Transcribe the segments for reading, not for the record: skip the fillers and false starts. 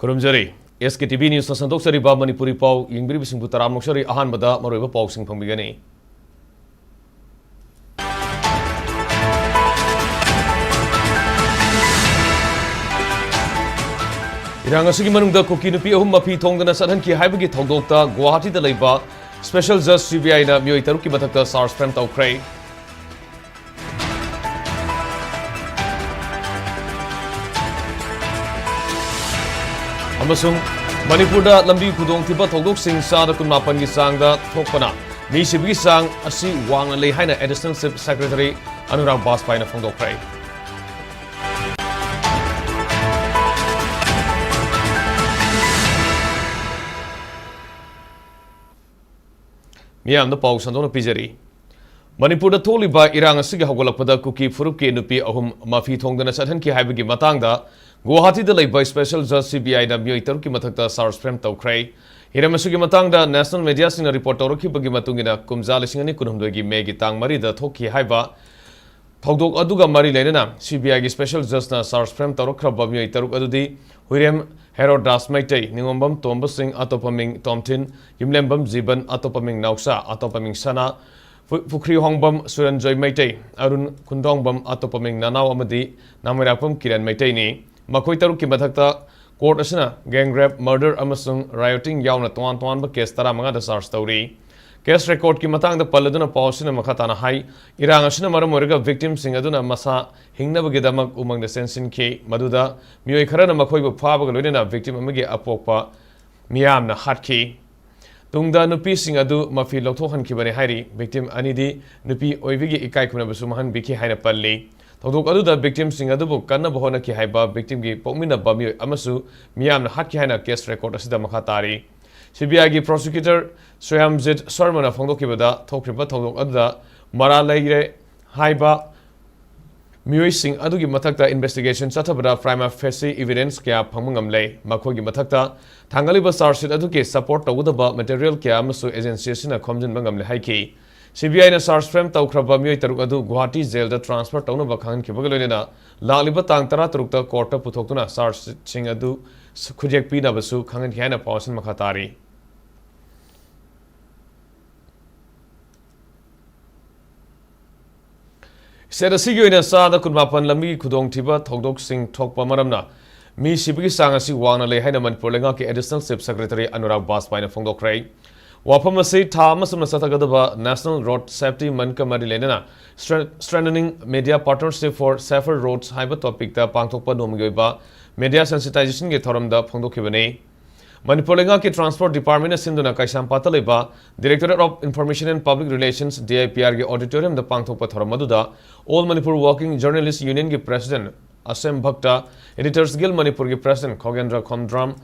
Kurumjari, Sktv'S News na sandoksariba Manipuri pau yingbiribisingbu taramnoksari ahanbada maroiba pausing phangbigani. Irang asigi manungda koki nupi ahum mapi thongdana sadhanki haibagi thongdokta Guwahati da leiba Special Judge CBI na mioi tarukki mathakta SARS frame tawkhre. Amasung Manipurda lambi khudong thiba thongdok sing sada kunmapan gi sangda thokpana mi sibgi sang asi wangna lei haina Additional Chief Secretary Anurag Baspai na phongdokkhre. Miyam na pau sandona pijari Manipurda tholiba irang asigi hawgalapada kuki furuki nupi ahum mafi thongdana sadhanki haibagi matangda Guwahati da leiba Special Judge CBI na mioi tarukki mathakta SARS frame tawkhre. Hiramasugi matangda national media singna report tawrakhibagi matungina kumja lisingani kunhumdoi megi tang mari da thokki haiba thawdok aduga mari leinana CBI gi Special Judge na SARS frame tawrakhraba mioi taruk adudi Huirem Herodas Maitei Ningombam Tomba Singh Atopaming Tomtin Yimlembam Ziban Atopaming Nauksa Atopaming Sana Pukri Hongbam Suranjoy Maitei Arun Kundongbam Atopaming Nanau Amadi Namirapam Kiran Maitei ni Makoi tarukki mathakta court asina gang rape murder amasung rioting yauna toan ba case tara manga da SARS tawri case record ki matangda palladuna pawsina makhatana hai irang asina maram orga victim sing aduna masa hingnabagi damak umangda sensin ke maduda mioi kharana makoi bu phabaga loina victim amagi apokpa miyamna hatki tungda nupi sing adu mafi lokthokhan ki bane hairi victim anidi nupi oibigi ikai khuna basu mahan biki haina palli Thawdok aduda victim sing adubu kanna bahona ki haiba victim gi pokmina bami amasu miyamna hatki haina case record asida makha tari CBI gi prosecutor Swayamjit Sharmana phongdokibada thokriba thawdok aduda mara leire haiba mioi sing adugi mathakta investigation chathabada prima facie evidence kya phangmangam lei makhogi mathakta thangaliba SARS aduki support tawudaba material kya amasu agency sina khomjin bangam le haiki CBI na SARS frame tawkhraba mioi taruk adu Guwahati jail da transfer tawna ba khan khibaga loina laliba tang tara taruk ta court ta puthoktuna SARS sing adu khujek pi na basu khangan khiana pawsin makhatari Sedasigi oina sada kunmapan lambi khudong thiba thokdok sing thokpa maramna mi sibigi sang asi wangna le haina Manipur lenga ki Additional Chief Secretary Anurag Baspai na phongdokhrei Wapam asi thama sumna satagadaba National Road Safety Manka Mari Lenana Strengthening Media Partnership for Safer Roads haiba topic ta pangthokpa nomgiba media sensitization ge thoramda phongdokhibane Manipur lenga ki Transport Department sinduna kaisam pataleba Directorate of Information and Public Relations DIPR ge auditorium da pangthokpa thoramaduda All Manipur Working Journalists Union ge President Asem Bhakta Editors Guild Manipur ge President Khogendra Khomdram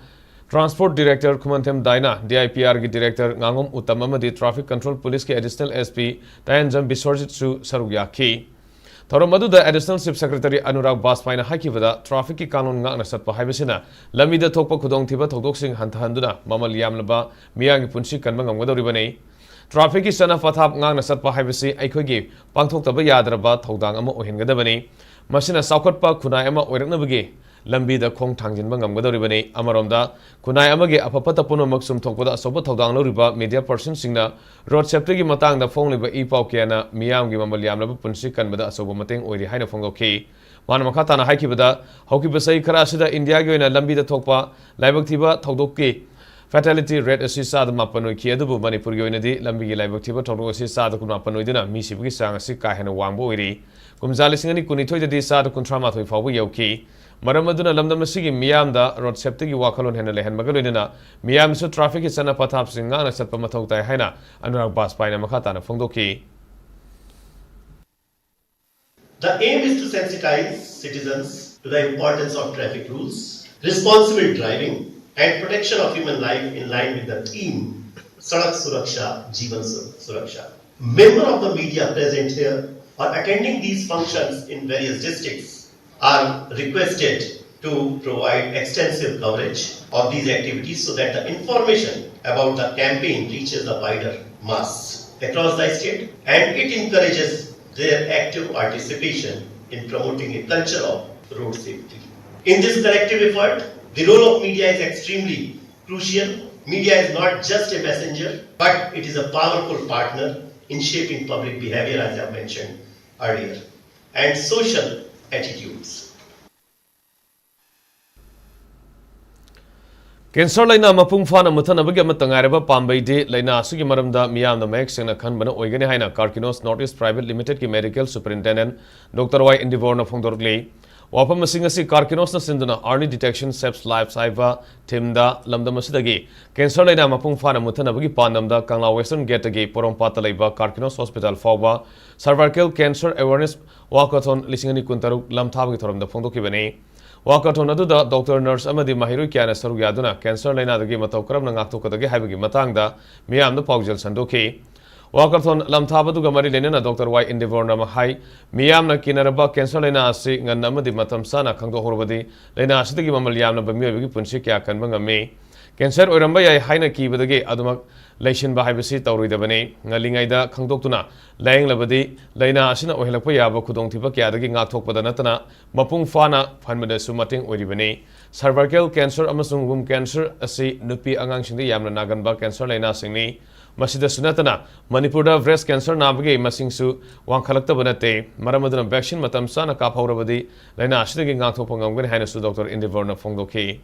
Transport Director Kumantem Daina, DIPR ki Director Ngangom Uttam amadi Traffic Control Police ki Additional SP Tayanjam Biswarjit Su Sarugyaki. Thoramadu da Additional Chief Secretary Anurag Baspai na hakibada traffic ki kanun ngakna satpa haibasina lamida thokpa khudong thiba thokdok sing hantahanduna mamal yamlaba miyangi punsi kanba ngamgadoribane. Traffic ki sana pathap ngakna satpa haibasi aikhogi pangthoktaba yadraba thodang ama ohengadabani. Masina saukhatpa khunai ama oiraknabagi lambi da khong thangjinba ngamgadoribani amaromda kunai amage apapata punomak sumthokpada asoba thodang loriba media person singna road safety gi matang da phongliba ipau kiana miyam gi mamal yamlaba punsi kanbada asoba mateng oiri haina phongokhi man makhata na haikibada hokiba sai khara sida india gi oina lambi da thokpa laibak thiba thodokki fatality rate asi sad mapanoi ki adubu Manipur gi oina di lambi gi laibak thiba thodok asi sad kun mapanoi dina mi sibgi sang asi ka hena wangbo oiri kumjali singani kunithoi da di sad kun trama thoi fawu yauki Maramaduna Lamdam Sigi Miamda, Road Septi Wakalon Henele and Magalina, Miam so traffic is an apatap singana Sepamatok Haina, Anurag Baspai and Makatana Fondoki. The aim is to sensitize citizens to the importance of traffic rules, responsible driving, and protection of human life in line with the theme Sadak Suraksha, Jeevan Suraksha. Members of the media present here or attending these functions in various districts are requested to provide extensive coverage of these activities so that the information about the campaign reaches a wider mass across the state and it encourages their active participation in promoting a culture of road safety. In this collective effort, The role of media is extremely crucial. Media is not just a messenger, but it is a powerful partner in shaping public behavior, as I mentioned earlier, and social attitudes. Cancer laina mapung fana muthana bagi amatangareba pambai de laina sugi maramda miyam na mek sena khan bana oigani haina Carkinos Northeast Private Limited ki medical superintendent Dr. Y Indivor na phongdorgle wapam masingasi Carkinos na sinduna early detection SEPS life saiva timda lamda masidagi cancer laina mapung fana muthana bagi pandamda Kangla Western Gate ge porompata laiba Carkinos Hospital fawba cervical cancer awareness walkathon lisingani kuntaruk lamthab gi thoramda phongdoki bane Walkathon aduda Dr. Nurse amadi mahiru kyana saru yaduna cancer laina dagi matau karamna ngakthokadagi haibagi matangda miyamna paujal sandoki Walkathon lamthabaduga mari lenena Dr. Y Indivor na mahai miyamna kinaraba cancer laina asi ngan amadi matam sana khangdo horbadi laina asidagi mamal yamna bamiyabagi punsi kya kanba ngame cancer oiramba yai haina kibadagi adumak Laishin Bahabisi Tauridabane, Nalingaida, Kangdoktuna, Lang Labadi, Laina Asina Ohelapa Yaba Kudong Tipa Kiadagi Ngatok Padanatana, Mapung Fana, Panmada Sumating Odibane, cervical cancer, Amasung womb cancer, Asi, Nupi Angang Shindi Yamna Naganba cancer Laina Singni, Masida Sunatana, Manipur breast cancer Nabagi, Masingsu, Wankalakta Banate, Maramadana Vaccine Matam Sana Kapaurabadi, Laina Ashigi Ngatok Hanasu Dr. Indivorna Fongoki.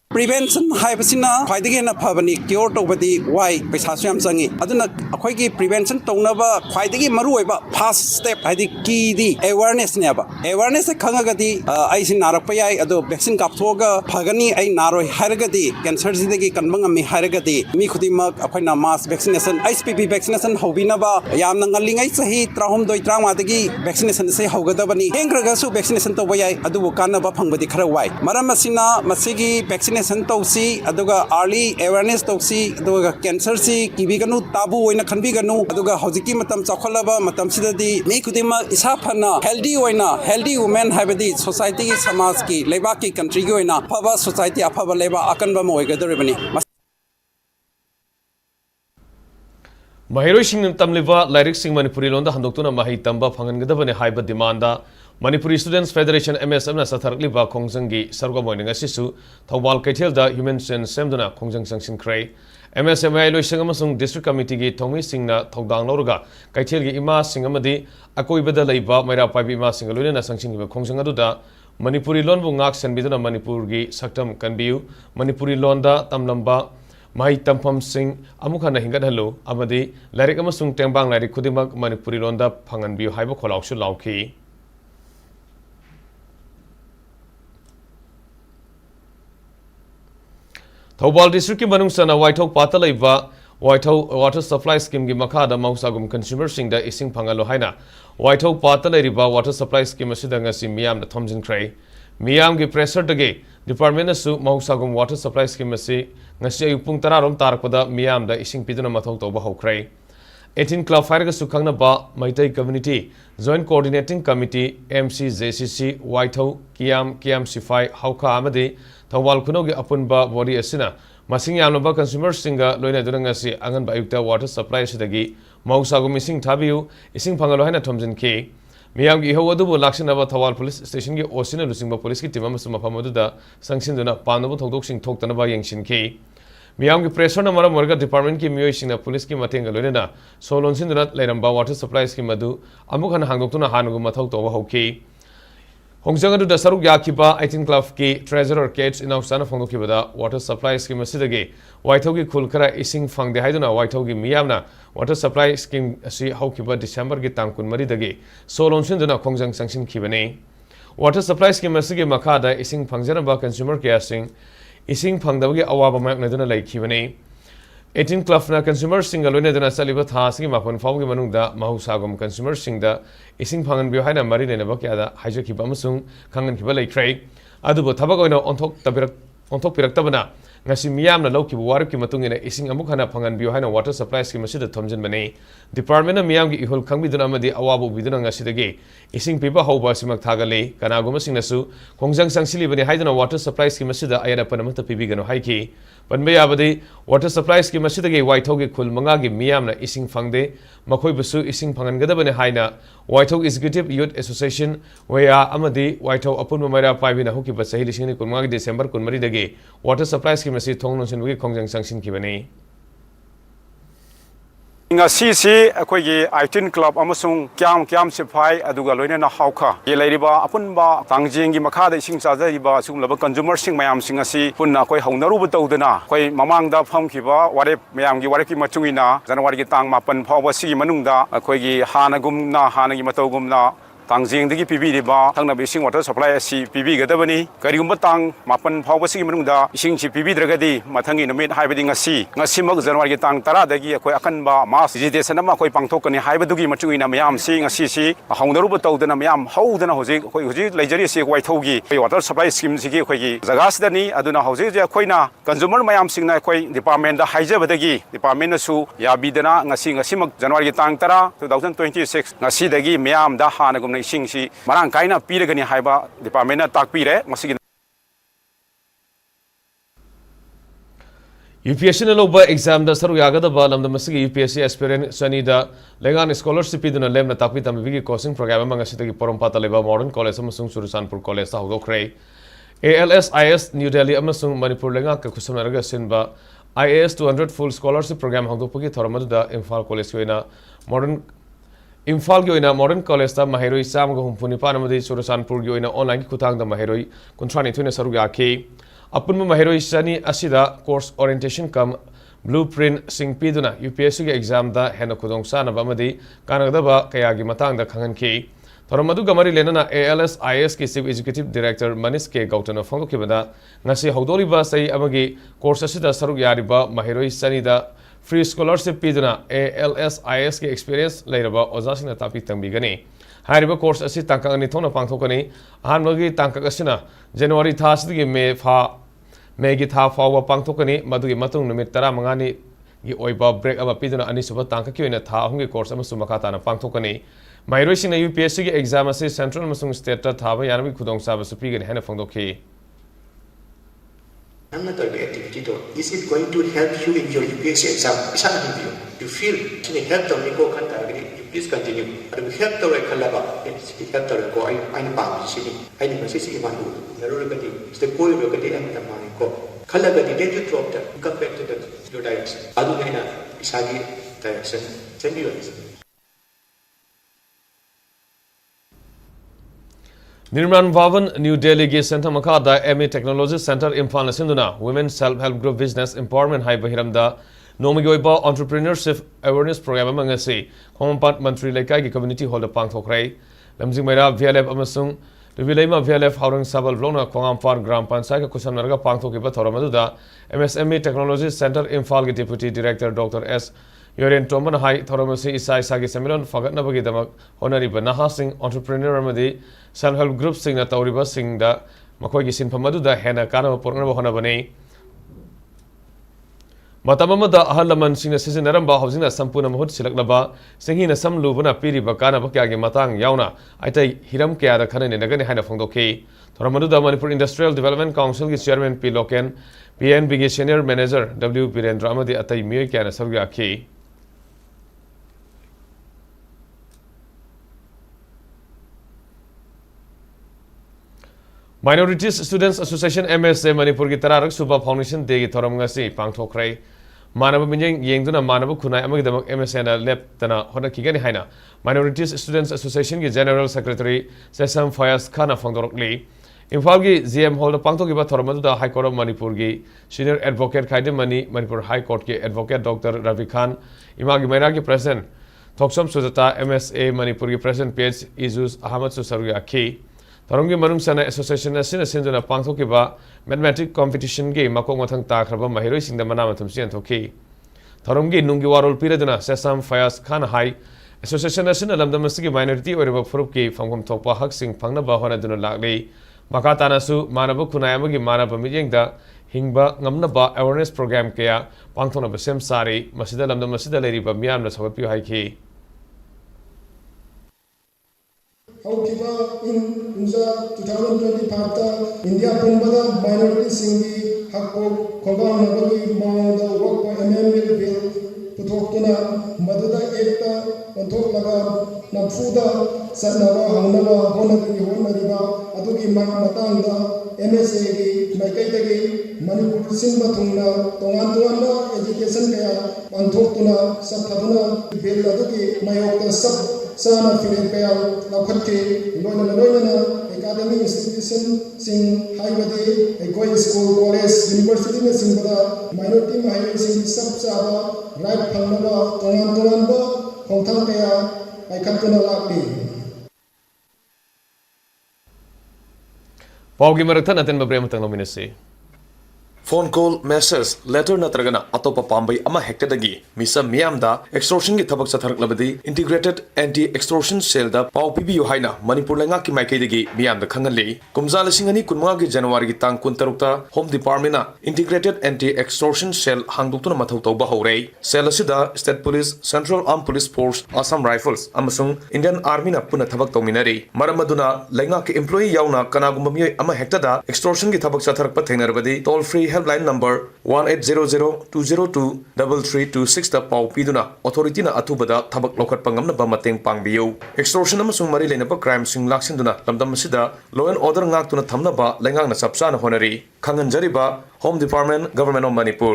Prevention haibasina khwaidagi na phabani cure tobadi why paisa syam changi aduna akhoi prevention tongnaba khwaidagi maru oiba first step haidi ki di awareness ne ba awareness khangagadi ai sin narak payai ado vaccine kapthoga phagani ai naroi haragadi cancer sidagi kanbangami haragadi mi khudima akhoina mass vaccination HPV vaccination hobina ba yamna ngalingai sahi trahum doi trang madagi vaccination se hogadabani hengraga su vaccination tobayai adu kanaba phangbadi khara wai maram asina masigi vaccination Tausi, Aduga early awareness Tausi, Aduga cancer si, Kibiganu, Tabu, in a Kanbiganu, Aduga Hoziki Matam Chokolaba, Matam Sidadi, Mikudima Isapana, healthy Oina, healthy women have the society Samaski, Lebaki country Goina, Pava society, Apava Leba, Akanba Moiga, the Ribani. Mahiro Singh Tamliva, Lyric Sing Manipuri Londa Handokuna Mahi Tamba, Pangangadavane Haiba Demanda. Manipuri Students Federation MSM na Satharli ba Khongjangi Sarga Moining Asisu Thawal Kaithelda Human Sense Semduna Khongjang Sangshin Krai MSM ai loisang amasung District Committee gi Thongmi Singna Thawdang Lorga Kaithel gi Ima Singamadi Akoibada Leiba Maira Paibi Ima Singaluna Sangshin gi Khongjang aduda Manipuri Lon bu ngak senbiduna Manipur gi Saktam Kanbiu Manipuri Londa Tamlamba Mai Tampam Singh Amukhana Hingat Hello Amadi Lyric amasung Tembang Lyric Kudimak Manipuri Londa Phanganbiu Haiba Kholauksu Lauki Thawal District ki manung sana Waithok Patalaiba Waithok Water Supply Scheme gi Makada Mausagum Consumer Singda Ising Phangalo Haina Waithok Patalaiba Water Supply Scheme asida ngasi miyam na thomjin krai miyam gi pressure dage Department asu Mausagum Water Supply Scheme asi ngasi ayupung tararom tarakpada miyam da ising piduna mathau toba hokrai 18 Club Fire Sukhangna ba Maitai Community Joint Coordinating Committee MCJCC Waithok Kiam Sifai Hauka Amade Thawal Kunogi Apunba Body Asina, Masing Yamaba Consumer Singer, Loina Durangasi, Angan Bayukta Water Supply Sidagi, Mausago Missing Tabiu, Ising Pangalohana Tomzen K. Miyamgi Howadu Lakshan about Thawal Police Station, Osina Lusimba Police Timamasuma Pamaduda, Sangsinduna, Panabu Todoxing Toktanaba Yangshin K. Miyamgi Pressure Namara Morga Department Ki Muyosina Police Ki Matinga Lorena, Solon Sindunat Leramba Water Supply Scheme Madu, Amukan Hangotuna Hanugu Matau Hoki. Hongjang adu dasaruk yakiba 18 Club ki treasurer Kates in Ausana Fongokibada water supply scheme asidagi Waithogi Kulkara ising fangde haiduna Waithogi miyamna water supply scheme asi haukiba December gi tangkun maridagi solon sinduna Hongjang sangshin kibane water supply scheme asigi makada ising fangjanaba consumer care sing ising fangdabagi awaba mayok naduna lai kibane 18 Club na consumer single loine dana saliba thasigi mapon fawgi manungda mahusagum consumer singda ising phangan bio haina mari lena bakyada haijaki bamusung khangan kiba leikrai adubo thabak oina onthok piraktabana ngasi miyamna lawki waruk ki matungina ising amuk hana phangan bio haina water supply scheme asida thomjin bane department na miyam gi ihol khangbi duna amadi awabu biduna ngasi dage ising pipa hauba simak thagale kanaguma singnasu khongjang sangsili bane haidana water supply scheme asida ayana panamata pibigano haiki Panbe yabadi water supply scheme asidagi waithog khul manga gi miyamna ising phangde makhoi busu ising phangangadabane haina waithog executive youth association waya amadi waithog apun maira paibina hokiba sahi lising ni kunma gi December kunmari dagi water supply scheme asi thongnon sin gi khongjang sangsin kibani ngasi akoigi 18 club amasung kyam sifai aduga loina hauka ye lairiba apunba tangjing gi makha da ising chajariba sumlaba consumer sing mayam sing asi punna koi haunaru bu tawdana koi mamang da phamkiba ware mayam gi ware ki machungina January gi tang 8 phawa si manungda akoigi hanagumna hanagi matawgumna tangjing digi pibiriba thangna ising water supply asi pibi gadabani karigumba tang 8 phawa si manungda ising chi pibi dragadi mathangi numit haibadi ngasi mak January gi tang 10 dagi akoi akanba mass visitation ama koi pangthokani haibadugi machungina mayam si ngasi si haunaru bu tawdana mayam haudana hoji koi hoji leijari si waithogi koi water supply scheme sigi koi gi jaga sidani aduna hoji je koina consumer mayam singna koi department da haijabadagi department na su yabidana ngasi mak January gi tang 10 2026 ngasi dagi mayam da hanagum ising si marang kaina piragani haiba department na takpire masigi UPSC na loba exam da saru yagada ba lamda masigi UPSC aspirant sani da lengan scholarship iduna lemna takpi tambi coaching program amang asitagi porompata leba modern college amasung Surusanpur college ta hogokre ALSIS New Delhi amasung Manipur lenga ka kusumnaraga sinba IAS 200 full scholarship program hogopagi thoramadu da Imphal college yoina modern Imphal gi oina modern college ta mahiroi sam ga humpuni panamadi Surusanpur gi oina online ki kutang da mahiroi kuntrani thune saru ya ke apun mahiroi sani asida course orientation kam blueprint sing piduna UPSC gi exam da hena khudong sana ba amadi kanagda ba kaya gi matang da khangan ke thoramadu gamari lenana ALSIS ki chief executive director Manish K Gautana phongo ki bada ngasi hawdori ba sai amagi course asida saru yari ba mahiroi sani da free scholarship piduna ALSIS ki experience lairaba ozasina tapi tangbigani hariba course asi tangkak ani thona pangthokani ahanbagi tangkak asina January thasidi May gi tha fawa pangthokani madugi matung numit 15 ni gi oiba break ama piduna ani suba tangkak ki oina tha ahum gi course ama sumakata na pangthokani mairoi sina UPSC gi exam asi central masung state ta thaba yanami khudong sa basu pigani hena phangdokhi Another activity though, is it going to help you in your UPSC exam? You feel it help them go please continue. But we help the Kalaba, it help the go I'm bound city. I didn't see Iman, it's the boy look at the end of the money go. Kalaba, did you drop them? Come back to your direction. Aduna Isagi direction. Send you Nirman Bhavan, New Delhi gi Center Makada MA Technology Center Imphal Sinduna Women Self-Help Group Business Empowerment Hai Bahiramda Nomigoiba Entrepreneurship Awareness Program Mangasi Kompat Mantri Lekai gi Community Hall the Pangthokrai Lamjing Mera VLF Amasung Rivilema VLF Haurang Sabal Vlona Kongampar Gram Pansai Kusamnarga Pangthokiba Thoramaduda MSME Technology Center Imphal gi Deputy Director Dr. S Yoren Toman Hai Thoramasi Isai Sagi Seminon Fagatnabagi Damak Honorable Naha Singh Entrepreneur Amadi Self-Help Group Singh na Tauriba Singh da Makoigi Sinpamadu da Hena Kana Pornaba Honabane Matamamada Ahalaman Singh Sisinaramba Housing na Sampuna Mahut Silaklaba Singhi na Sam Lubuna Piri Bakana Bakyagi Matang Yauna Aitai Hiram Kya da Kanan Nagani Hana Fondoke Thoramadu da Manipur Industrial Development Council ki Chairman P. Loken PNB ki Senior Manager W. Birendra Amadi Atai Miyoi Kya na Sarga Ki Minorities Students Association MSA Manipur ki Tararak Suba Foundation Day ki Thoram ngasi pangthokrai Manaba Minjing Yengduna Manaba Kunai Amagdamak MSA na Leptana Hona Kigani Haina Minorities Students Association ki General Secretary Sesam Fayaz Khana Fangdorokli Imphal ki GM Hall pangthokiba Thoramadu da High Court of Manipur ki Senior Advocate Khaidemani Manipur High Court ki Advocate Dr. Ravi Khan Imagi Maira ki President Thoksam Sujata MSA Manipur ki President PH Izus Ahmad Susaruya Ki Tharonggi Manung Sana Association na Sinduna Pangthokiba Mathematics Competition Game Makong Mathang Takraba Mahiroi Singda Manamatum Sian Thoki Tharonggi Nungi Warol Piraduna Sesam Fayaz Khan Hai Association na Lamdamasiki Minority or Furuki from Tokpa Hak Sing Pangna Bahana Duna Lagli Makatana Su Manabu Kunayamagi Manaba Mijingda Hingba Ngamnaba Awareness Program Kaya Pangthona Basem Sari Masida Lamdamasida Lady Bamiam Sawapi Haiki Inja 2025 India pumbada minority singi hakko khoga nabagi mangda wakpa amendment bill puthokuna maduda ekta onthok laga namfuda sanaba hangnaba honariba adugi matangda MSA gi maikaitagi Manipur sinba thungna tongan education kaya panthokuna sabthaduna bill adugi mayokta sab sana filen kaya lakhatte loina academic institution sing haibadi ekoi school college university na singbada minority minority sing sab saba right phangnaba tongan ba khongthang kaya aikhatuna lakti Paugi marakta natin mabrema tang nominasi. Phone call, message, letter natragana atopa pambai ama hekadagi misa miyamda extortion gi thabak satharak labadi integrated anti-extortion cell da pau pibiyu haina Manipur lenga ki maikaidagi miyamda khangali kumja lisingani kunma gi January gi tang 16 ta Home Department na integrated anti-extortion cell hangduktuna mathau tawba haurei cell asida State Police, Central Armed Police Force, Assam Rifles amasung Indian Army na puna thabak tawminari maramaduna lenga ki employee yauna kanagumba miyoi ama hektada extortion gi thabak satharak pa thengarbadi toll free helpline number 1800-202-3326 da pau piduna authority na athubada thabak lokhat pangamna ba mateng pangbiyo extortion amasung mari leinaba crime sing laksinduna lamdam asida law and order ngaktuna thamna ba lengang na sapsana honari khanganjariba Home Department, Government of Manipur.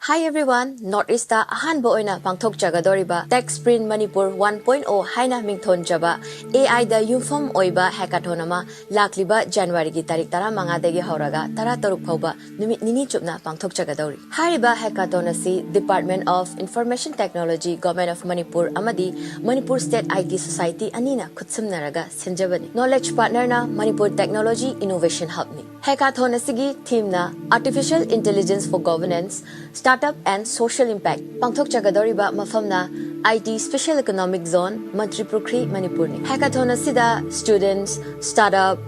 Hi everyone, Northeast ta ahanba oina pangthok jagadoriba Tech Sprint Manipur 1.0 haina mingthon jaba AI da yumfam oiba hackathon ama lakliba January gi tarik 15 dagi hauraga 13 phauba numit nini chupna pangthok jagadori hariba hackathon asi Department of Information Technology, Government of Manipur amadi Manipur State IT Society anina khutsamnaraga senjabani knowledge partner na Manipur Technology Innovation Hub ni hackathon asigi theme na Artificial Intelligence for Governance, Startup and Social Impact. Pangthok Jagadoriba Mafamna IT Special Economic Zone, Manipur, Manipur. Hackathon asida students, startup,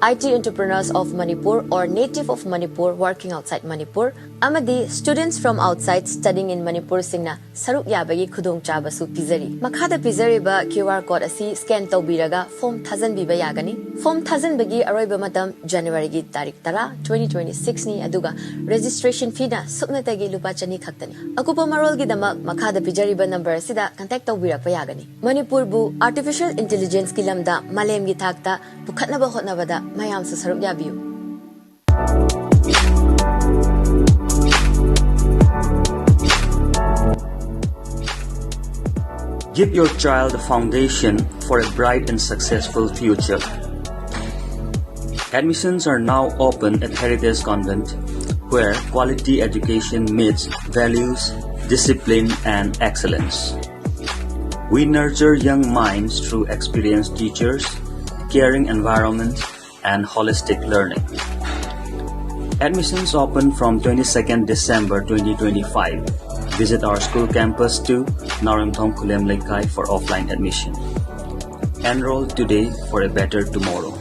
IT entrepreneurs of Manipur or native of Manipur working outside Manipur. Amadi students from outside studying in Manipur singna saruk yabagi khudong chabasu pizari. Makhada pizari ba QR code asi scan tawbiraga form 1000 biba yagani. Form 1000 bagi aroiba matam January gi tarik 2026 ni aduga registration fee na sukna tagi lupa chani khaktani. Akupa marol gi damak makhada pizari ba number sida contact tawbirak pa yagani. Manipur bu artificial intelligence ki lamda malem gi thakta pukhatna ba hotna bada mayam sa saruk yabiyu. Give your child a foundation for a bright and successful future. Admissions are now open at Heritage Convent, where quality education meets values, discipline, and excellence. We nurture young minds through experienced teachers, caring environment, and holistic learning. Admissions open from 22nd December 2025. Visit our school campus to Naramthong Kulem Lekai for offline admission. Enroll today for a better tomorrow.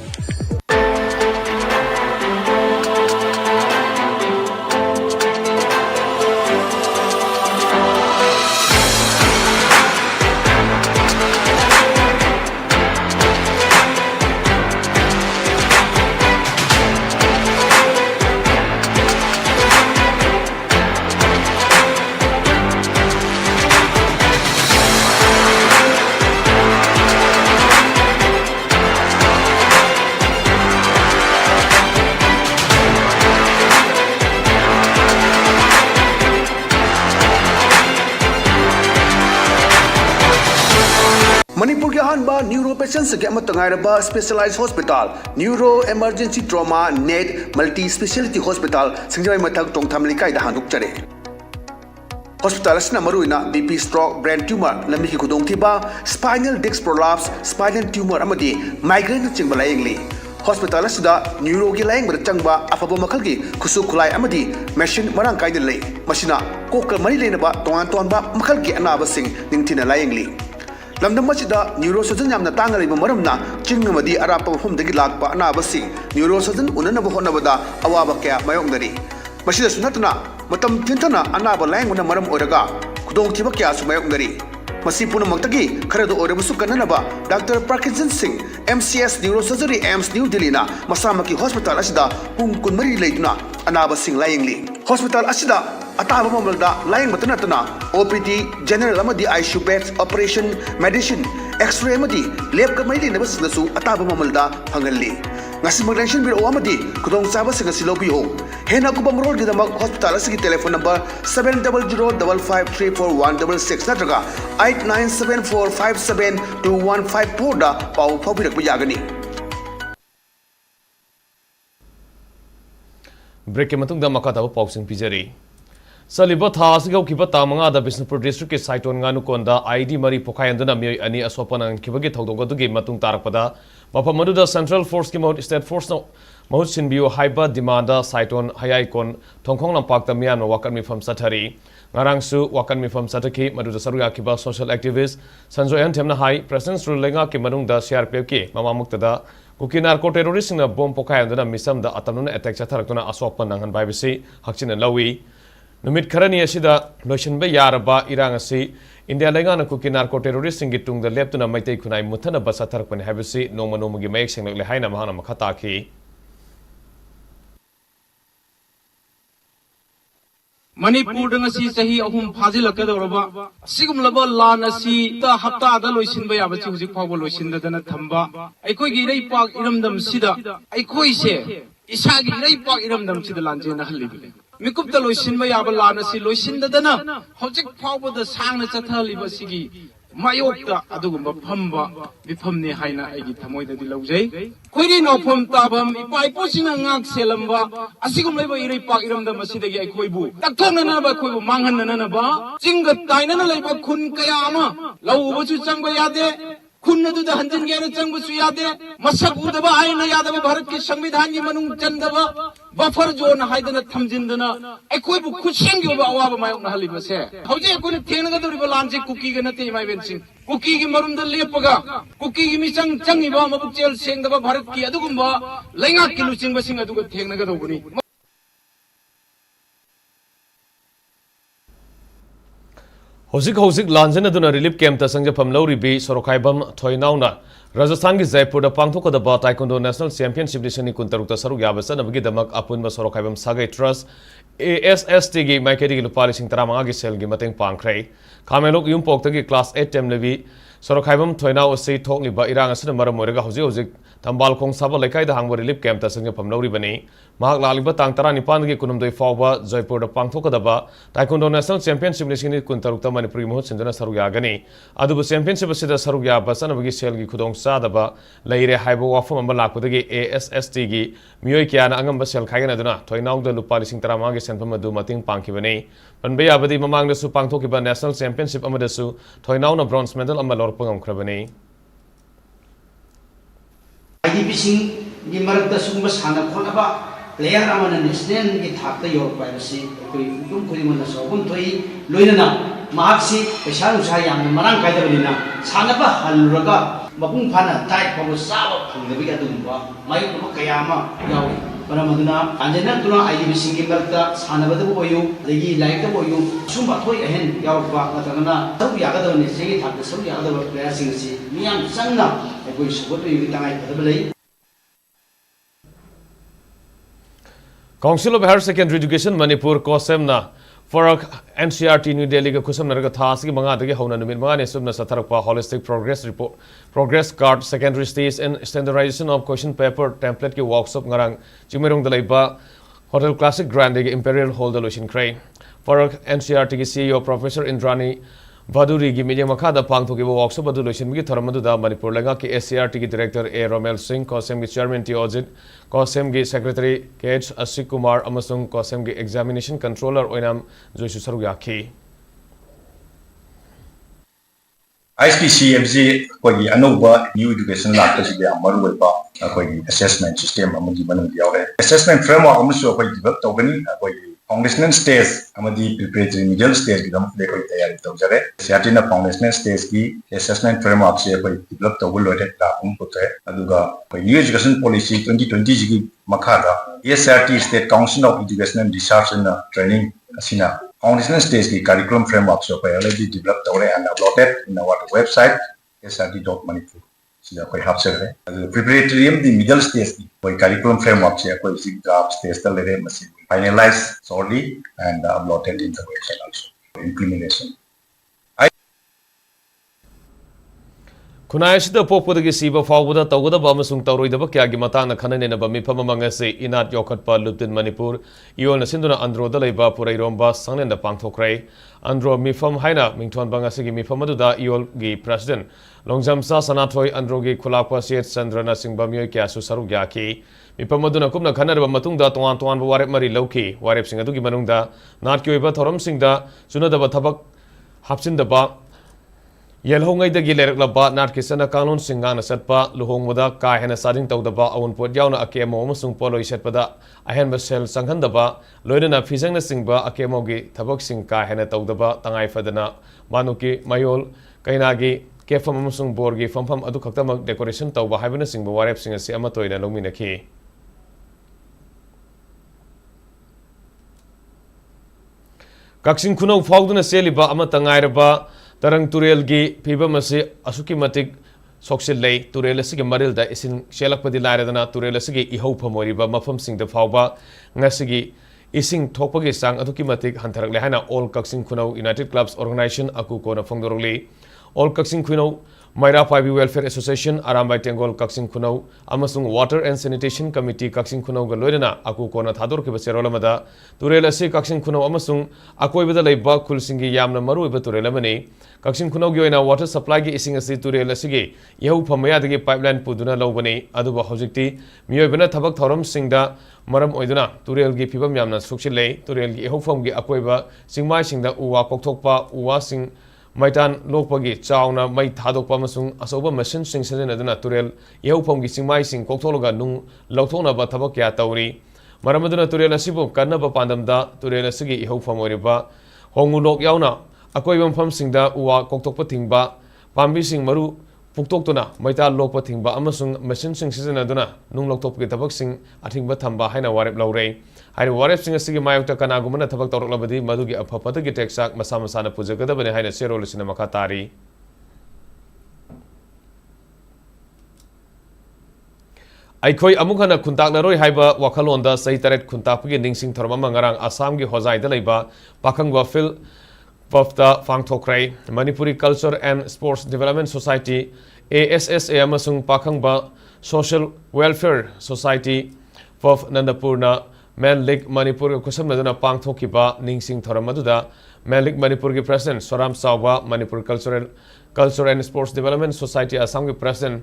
Manipur के अहानबा neuro patients के अमतंगाइरबा specialized hospital neuro emergency trauma नेट multi speciality hospital सिंगजाई मथक टोंगथाम लिकाई दा हांदुकचरे हॉस्पिटल असना मरुइना बीपी स्ट्रोक ब्रेन ट्यूमर लंबी की खुदोंथिबा spinal disc prolapse spinal tumour अमदी माइग्रेन चिंगबा लायंगली हॉस्पिटल असदा न्यूरो की लायंग चंगबा अफबो मखल की खुसु खुलाई अमदी मशीन मरांग कायदे लई मसिना कोक मरी लेनबा तोंगान तोंबा मखल की अनाबा सिंग निंगथिना लायंगली लमदम मसिदा neuro surgeon यामना तांगलिबा मरमना चिंगमदी अरापा मफमदगी Lakpa अनाबसिंग neuro surgeon उननबा होनबदा अवाबा कया मायोंगदरी मसिदा सुनतना मतम थिंथना अनाबा लायंगना मरम ओरगा खुदोंथिबा कया सुमायोंगदरी मसी पुनमक्तगी खरदो ओरबसु कननबा doctor Parkinson Singh MCS Neurosurgery AIMS New Delhi na masamaki hospital asida pung kunmari leituna anaba sing layingli hospital asida ataba mamalda laying batana tana OPD general amadi ICU beds operation medicine x-ray amadi lab ka mai lina basinasu ataba mamalda phangalli ngasi maglension biro amadi kudong chaba singa silobiyo hena kubang rol gidamak hospital asigi telephone number 700553416 natraga 8974572154 da pau phabirak biyagani break ke matung da makata ba pausing pijari saliba tha asigo kiba tamanga da Bishnupur district ke saiton nganu konda ID mari pokhai anduna mi ani asopan kibagi thodong du ge matung tarakpada mapamadu da central force ki mode state force no mahut sinbiu haiba dimanda saiton hayai kon thongkhong lampak ta mian wakan mi pham sathari ngarang su wakan mi pham sathaki madu da saruya kiba social activist sanjoy han themna hai presence rulenga ke manung da CRPF ke mama mukta da kuki narco terrorist na bom pokhai anduna misam da atamuna attack chatharakuna asopan nangan bai bisi hakchin lawi numit kharani asida lotion be yaraba irang asi India lenga na kuki narco terrorist singi tung da leptuna maitai khunai muthana basa tharakpan habisi noma noma gi mayek sing le haina mahana makhata ki Manipur dengan si sahi ahum fazil akadorba sigum laba lan asi ta hafta da loisin ba yaba chi hujik phaw loisin da na thamba aikoi gi rei pak iramdam sida aikoi se isa gi rei pak iramdam sida lanje na halli mikup ta loisin ba yaba lan asi loisin da na hujik phaw da sang na chathali ba sigi mayok ta adugumba phamba bifamni haina aigi thamoi da dilaujai koiri no phom tabam ipai posina ngak selamba asigum leiba irei pak iramda masidagi ai khoibu takthona na ba khoibu manghan na ba jinga taina na leiba khun kaya ama lau bochu changba yade khun adu da hanjin ge na changbu su yade masak udaba aina yadaba bharat ki संविधान की मनung chandaba buffer zone haidana thamjindana ai khoibu khusing gi ba awa ba mayok na haliba se hauji ko ne thena ga dori ba lanji cookie ga na te mai ben sing cookie gi marum da lepaga cookie gi mi chang changi ba mabuk chel seng da ba bharat ki adugumba lenga kilu ching ba sing adu ga thena ga dobuni Hosik lanjan aduna relief camp ta sangja pham lori bi sorokhaibam thoinauna Rajasthan ki Jaipur da pangthok da ba taekwondo national championship ni kuntaruk ta saruk yaba sana bagi damak apun ba sorokhaibam sagai trust ASST gi maikedi gi lupali sing taramanga gi sel gi mateng pangkhrei khamelok yumpok ta gi class 8 tem levi sorokhaibam thoinau se thokli ba irang asana maram moiraga hosik tambal khong saba lekai da hangwa relief camp ta sangja pham lori bani mahak laliba tang tara nipan gi kunumdoi fawba Jaipur da pangthok da ba taekwondo national championship ni kuntaruk ta Manipuri mohot sindana saruk yagani adubu championship asida saruk yaba sana bagi sel gi khudong sadaba leire haibo wafam amba lakudagi ASST gi miyoi kyana angamba sel khaigana duna thoinau da lupa lising tarama gi senpam adu mating pangkibani panbe abadi mamang da su pangthokiba national championship amada su thoinau na bronze medal amma lorpangam khrabani IDPC gi marakta sungba sana khonaba player amana national gi thakta yor paibasi koi dum koi mana sobun thoi loinana mahaksi paisa nusa yam marang kaidabina sanaba haluraga mapung phana tai phabu sawa phangdebi adumba mai ko kayama yawi paramaduna anjana tuna IDPC gi marakta sanabada boyu degi like da boyu sumba thoi ahen yawba katagana sabu yagadawni segi thakta sabu yagadawa player singsi miyam sanna koi support yi tangai kadabalai Council of Higher Secondary Education Manipur Kosemna Farak NCRT New Delhi ga khusam naraga thas gi manga dagi hona numit manga ne subna satharakpa holistic progress report progress card secondary stage and standardization of question paper template ki workshop ngarang chimerong dalaiba Hotel Classic Grand gi Imperial Hall da lotion crane Farak NCRT gi CEO Professor Indrani Vaduri gi media makada pangtho gi workshop adu lotion gi tharamadu da Manipur lenga ki SCRT gi director A Romel Singh Kosem gi chairman T Ojit Kosem gi secretary KH Asik Kumar amasung Kosem gi examination controller oinam Joisu Saru yakhi ISPCFG kogi anuba new education lakta si ya maru ba kogi assessment system amagi banang diawre assessment framework amuso kogi develop tawgani kogi foundational stage amadi preparatory middle stage gi dam de koi tayari tawjare siatina foundational stage ki assessment framework se koi develop tawul lode la pote aduga koi new education policy 2020 gi makada SRT state council of education and research and training asina foundational stage ki curriculum framework so already developed and uploaded in our website srt.manipur sida koi hapsare preparatory the middle stage koi curriculum framework che koi draft stage ta lere masi finalize shortly and uploaded information also implementation Kunai sida pokpodagi siba fawda tawgada amasung tawroidaba kyagi matangna khananenaba mifam amangase inat yokhatpa luptin Manipur iol nasinduna Andro da leiba purairomba sangnenda pangthokrai Andro mifam haina mingthon bangasigi mifam aduda iol gi president longjamsa sanathoi Andro gi khulakpa set chandrana singba miyoi kyasu saruk yaki mifam aduna kumna khanaraba matungda toan warep mari lauki warep sing adugi manungda nat ki oiba thoram singda sunadaba thabak hapsindaba Yelhongaidagi lereklaba nat kisana kanun singana satpa luhongmada ka hena sading tawdaba awun pot yauna akemo amasung poloi setpada ahen basel sanghandaba loidana fizangna singba akemogi thabak sing ka hena tawdaba tangai fadana manuki mayol kainagi kefam amasung borgi famfam adu khaktamak decoration tawba haibana singba warep sing asi amatoina longminaki Kaksin Kunau Fauduna Seliba Amatangairaba Tarang Turel gi Pibamasi Asuki Matik Soxil Lay Turel Sigi Marilda isin Shelakpadi Laradana Turel Sigi Ihopa Moriba Mafam Sing the Fauba Nasigi Ising Topagi Sang Atuki Matik Hantarak Lehana All Kaksin Kunau United Clubs Organization Aku Kona Fongdoroli All Kaksin Kunau Maira Paibi Welfare Association Arambai Tengol Kaksin Kunau Amasung Water and Sanitation Committee Kaksin Kunau Galoidana Aku Kona Thador Kibaserolamada Turel Asi Kaksin Kunau Amasung Akoibada Leiba Kulsingi Yamna Maru Turelabani Kaksin Kunau Gyoina Water Supply Gi Ising Asi Turel Asigi Yahu Pamaya Dagi Pipeline Puduna Lobani Aduba Hojikti Mioibana Tabak Thoram Singda Maram Oiduna Turel Gi Pibam Yamna Sukshile Turel Gi Hofam Gi Akoiba Singmai Singda Uwa Koktokpa Uwa Sing Maitan Lokpagi Chauna Mai Thadokpa Masung Asoba Machine Sing Sajanadana Turel Yahupam Gi Singmai Sing Koktologa Nung Lautona Ba Tabakya Tauri Maramaduna Turel Asibu Kanaba Pandamda Turel Asigi Yahupam Oriba Hongulok Yauna Akoibam Pam Singda Uwa Koktokpa Tingba Pambi Sing Maru Puktokuna Maita Lokpa Tingba Amasung Machine Sing Sajanadana Nung Loktopki Tabak Sing Atingba Tamba Haina Warep Laure Hari warep sing asigi mayokta kanagumana thabak tawraklabadi madugi apapatagi teksak masa masana pujagadabani haina serol sina makatari Aikhoi amukhana khuntaknaroi haiba wakhalonda sahi taret khuntakpagi ningsing thorma mangarang Assam gi hojai da leiba pakhangwa fil pafta fangthokrai Manipuri Culture and Sports Development Society ASSA amasung pakhangba Social Welfare Society of Nandapurna Man League Manipur Kusam Nadana Pangthokiba Ningsing Thoramaduda Man League Manipur ki President Swaram Sawa Manipur Culture and Sports Development Society Assam ki President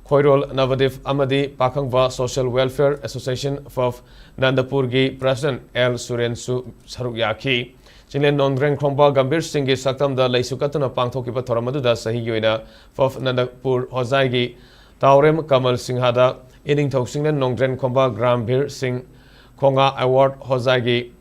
Khoirol Navadip Amadi Pakhangwa Social Welfare Association of Nandapur ki President L Surensu Sarukyaki Chinlen Nondren Kromba Gambir Singh Saktam da Laisukatana Pangthokiba Thoramaduda Sahi Yoina of Nandapur Hozaigi Taurem Kamal Singhada Ining Thoksinglen Nondren Kromba Grambir Singh Konga Award Hozagi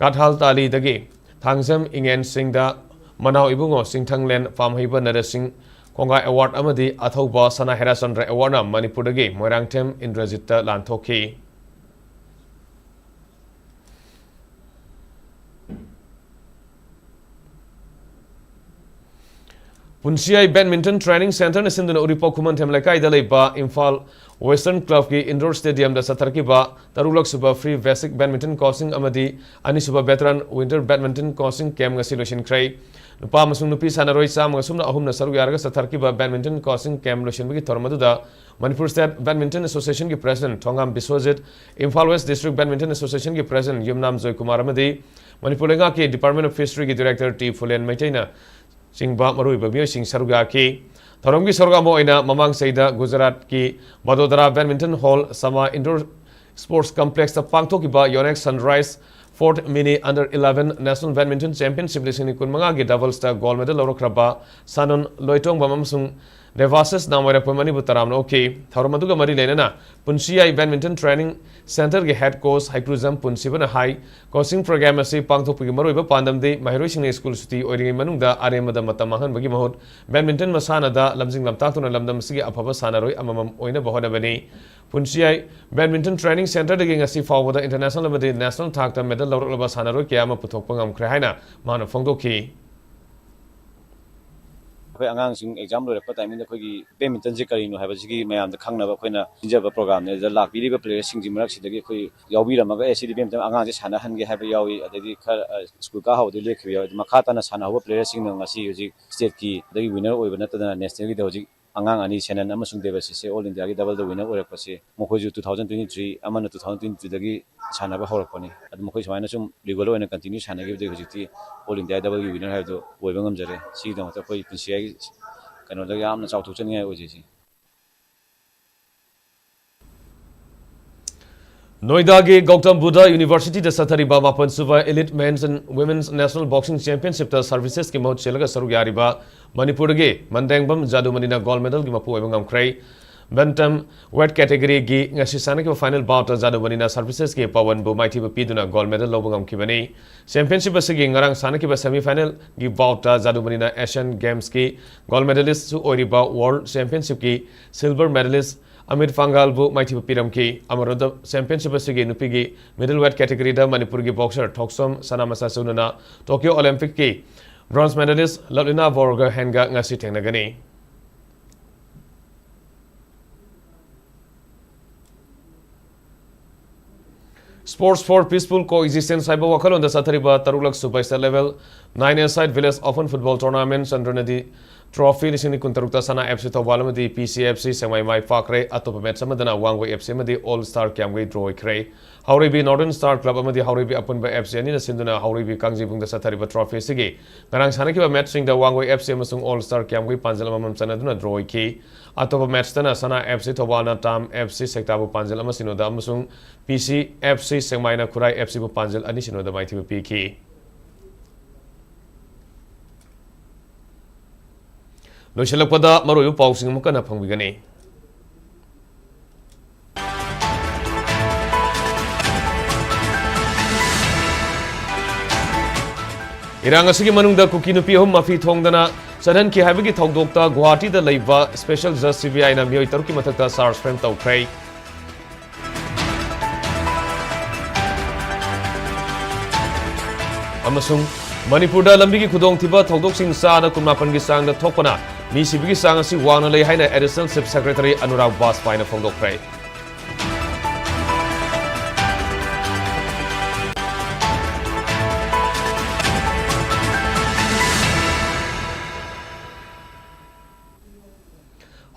Kathal Tali Dagi Thangsam Ingen Singda Manau Ibungo Singthanglen Farm Hiba Narasing Konga Award Amadi Athoba Sana Herasandra Awarna Manipur Dagi Moirangtem Indrajita Lantoki Punsiai Badminton Training Center Nasinduna Uripo Kuman Temlekai Daleba Imphal Western Club ki Indoor Stadium da Satarkiba Tarulak Suba Free Basic Badminton Coaching Amadi Ani Suba Veteran Winter Badminton Coaching Camp ngasi losin krai Nupa masung nupi sanaroi sam ngasumna ahumna saru yarga Satarkiba Badminton Coaching Camp losin bagi Tormaduda Manipur State Badminton Association ki President Thongam Biswajit Imphal West District Badminton Association ki President Yumnam Joy Kumar Amadi Manipur Lenga ki Department of History ki Director T Fulen Maitaina Singba Marui Babio Sing Sarugaki Thorongi Sorgamo ina Mamang Saida Gujarat ki Vadodara Badminton Hall Sama Indoor Sports Complex the Pangtokiba Yonex Sunrise Fort Mini Under 11 National Badminton Championship Lisini Kunmanga ki double star gold medal Lorokraba Sanon Loitong Bamamsung Devasis Namara Pumani Butaram okay Thormaduga Mari Lenana Punsiai Badminton Training Center ki head coach Haikruzam Punsibana High coaching program asi Pangtoki Maruiba Pandamdi Mahirosing School City Oring Manunda Aremada Matamahan Bagi Mahut Badminton Masana da Lamsing Lamtatuna Lamdam Sigi Apapa Sanaroi Amam Oina Bahoda Bani Punsiai Badminton Training Center digging asi forward the international level national takta medal Loraba Sanaroi Kiama Putopangam Kraina Mana Fongdoki ꯑꯩꯈꯣꯏ ꯑꯉꯥꯡꯁꯤꯡ exam ꯂꯣꯏꯔꯛꯄ ꯇꯥꯏꯃꯤꯡꯗ ꯑꯩꯈꯣꯏꯒꯤ ꯕꯦꯗꯃꯤꯟꯇꯟꯁꯦ ꯀꯔꯤꯅꯣ ꯍꯥꯏꯕꯁꯤꯒꯤ ꯃꯌꯥꯝꯗ ꯈꯪꯅꯕ ꯑꯩꯈꯣꯏꯅ ꯁꯤꯟꯖꯕ ꯄ꯭ꯔꯣꯒ꯭ꯔꯥꯝꯅꯦ ꯑꯗꯨꯗ ꯂꯥꯛꯄꯤꯔꯤꯕ ꯄ꯭ꯂꯦꯌꯔꯁꯤꯡꯒꯤ ꯃꯔꯛꯁꯤꯗꯒꯤ ꯑꯩꯈꯣꯏ ꯌꯥꯎꯕꯤꯔꯝꯃꯒ ꯁꯤꯗꯤ ꯕꯦꯗꯃꯤꯟꯇꯟ ꯑꯉꯥꯡꯁꯦ ꯁꯥꯟꯅꯍꯟꯒꯦ ꯍꯥꯏꯕ ꯌꯥꯎꯏ ꯑꯗꯩꯗꯤ ꯈꯔ ꯁ꯭ꯀꯨꯜ ꯀꯥꯍꯧꯕꯗꯤ ꯂꯦꯞꯈꯤꯕ ꯌꯥꯎꯏ ꯃꯈꯥ ꯇꯥꯅ ꯁꯥꯟꯅꯍꯧꯕ ꯄ꯭ꯂꯦꯌꯔꯁꯤꯡꯅ ꯉꯁꯤ ꯍꯧꯖꯤꯛ ꯁ꯭ꯇꯦꯠꯀꯤ ꯑꯗꯒꯤ ꯋꯤꯅꯔ ꯑꯣꯏꯕ ꯅꯠꯇꯅ ꯅꯦꯁꯅꯦꯜꯒꯤꯗ ꯍꯧꯖꯤꯛ ꯑꯉꯥꯡ ꯑꯅꯤ ꯁꯦꯅꯟ ꯑꯃꯁꯨꯡ ꯗꯦꯕꯁꯤꯁꯦ ꯑꯣꯜ ꯏꯟꯗꯤꯌꯥꯒꯤ ꯗꯕꯜꯗ ꯋꯤꯅꯔ ꯑꯣꯏꯔꯛꯄꯁꯦ ꯃꯈꯣꯏꯁꯨ 2023 ꯑꯃꯅ 2022ꯗꯒꯤ ꯁꯥꯟꯅꯕ ꯍꯧꯔꯛꯄꯅꯤ ꯑꯗꯨ ꯃꯈꯣꯏ ꯁꯨꯃꯥꯏꯅ ꯁꯨꯝ ꯔꯤꯒꯨꯂꯔ ꯑꯣꯏꯅ ꯀꯟꯇꯤꯅ꯭ꯌꯨ ꯁꯥꯟꯅꯈꯤꯕꯗꯒꯤ ꯍꯧꯖꯤꯛꯇꯤ ꯑꯣꯜ ꯏꯟꯗꯤꯌꯥ ꯗꯕꯜꯒꯤ ꯋꯤꯅꯔ ꯍꯥꯏꯕꯗꯨ ꯑꯣꯏꯕ ꯉꯝꯖꯔꯦ ꯁꯤꯒꯤꯗꯃꯛꯇ ꯑꯩꯈꯣꯏ ꯄꯨꯟꯁꯤꯒꯤ ꯀꯩꯅꯣꯗ ꯌꯥꯝꯅ ꯆꯥꯎꯊꯣꯛꯆꯅꯤꯡꯉꯥꯏ ꯑꯣꯏꯖꯩ ꯅꯣꯏꯗꯥꯒꯤ ꯒꯧꯇꯝ ꯕꯨꯙ ꯌꯨꯅꯤꯚꯔꯁꯤꯇꯤꯗ ꯆꯠꯊꯔꯤꯕ ꯃꯥꯄꯟ ꯁꯨꯕ elite ꯃꯦꯟꯁ N women's national boxing ꯆꯦꯝꯄꯤꯌꯟꯁꯤꯞꯇ ꯁꯔꯚꯤꯁꯦꯁꯀꯤ ꯃꯍꯨꯠ ꯁꯤꯜꯂꯒ ꯁꯔꯨꯛ ꯌꯥꯔꯤꯕ ꯃꯅꯤꯄꯨꯔꯗꯒꯤ ꯃꯟꯗꯦꯡꯕꯝ ꯖꯥꯗꯨꯃꯅꯤꯅ ꯒꯣꯜꯗ ꯃꯦꯗꯜꯒꯤ ꯃꯄꯨ ꯑꯣꯏꯕ ꯉꯝꯈ꯭ꯔꯦ ꯕꯦꯟꯇꯝ ꯋꯦꯠ ꯀꯦꯇꯦꯒꯣꯔꯤꯒꯤ ꯉꯁꯤ ꯁꯥꯟꯅꯈꯤꯕ ꯐꯥꯏꯅꯦꯜ ꯕꯥꯎꯠꯇ ꯖꯥꯗꯨꯃꯅꯤꯅ ꯁꯔꯚꯤꯁꯦꯁꯀꯤ ꯄꯋꯟꯕꯨ ꯃꯥꯏꯊꯤꯕ ꯄꯤꯗꯨꯅ ꯒꯣꯜꯗ ꯃꯦꯗꯜ ꯂꯧꯕ ꯉꯝꯈꯤꯕꯅꯤ ꯆꯦꯝꯄꯤꯌꯟꯁꯤꯞ ꯑꯁꯤꯒꯤ ꯉꯔꯥꯡ ꯁꯥꯟꯅꯈꯤꯕ ꯁꯦꯃꯤ ꯐꯥꯏꯅꯦꯜꯒꯤ ꯕꯥꯎꯠꯇ ꯖꯥꯗꯨꯃꯅꯤꯅ ꯑꯦꯁꯤꯌꯟ ꯒꯦꯝꯁꯀꯤ ꯒꯣꯜꯗ ꯃꯦꯗalists ꯑꯣꯏꯔꯤꯕ ꯋꯥꯔꯜꯗ ꯆꯦꯝꯄꯤꯌꯟꯁꯤꯞꯀꯤ ꯁꯤꯜꯚꯔ ꯃꯦꯗalists अमित फांगालबु माइथिबु पिरमकी अमरोद चैंपियनशिप असिगी नुपिगी middle weight category Manipur boxer Thoksom सनामसा सुनना टोक्यो ओलंपिक की bronze medallist Lovlina Borgohain ngasi थेंगनगनी Sports for Peaceful Coexistence Cyber Wakalon the Satariba Tarulak Super Level 9 Village Open Football Tournament Sandranadi Trophy Lisini Kuntarukta Sana FC Tobalamadi PCFC Semai Mai Fakre Atopa Met Samadana Wangway FC Madi All Star Camway Droy Cray Hauribi Northern Star Club Amadi Hauribi Upon by FC and in a Sinduna Hauribi Kangji Bung the Satariba Trophy Sigi Garang Sanaki matching the Wangway FC Masung All Star Camway Panzalamam Sanaduna Droy Key Atopa Matstana Sana FC Tobana Tam FC Sektabu Panzalama Sinoda Masung PCFC Semaina Kurai FC Panjal Anisino the Mighty PK. Loshalapada Maru Pausing Mukana Pangwigani. Irangasigi Manunda Kukinupi Home Mafi Tongdana, Sadan Ki Havigi Togdokta, Guati the Laiba, Special Just CBI and Mio Turki Matata SARS Frame Tau Pray. Amasung Manipurda Lambigi Kudong Tiba Togdoksing Sana Kumapangi Sang the Topana, Misibigi Sangasi Wana Lehaina Additional Sub Secretary Anurag Bas Pina Fongdok Pray.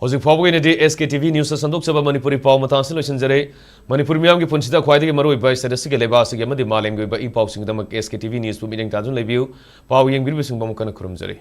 Hojik Pawin di SKTV News Sanduk Saba Manipuri Paw Matasil Shinjare Manipur Miam ki Punchita Kwadi Maru by Sadasika Lebas Gamadi Malang by E Paw Singdam SKTV News Pumiding Tazun Lebu Paw Yang Gilbising Bamukana Kurumzari.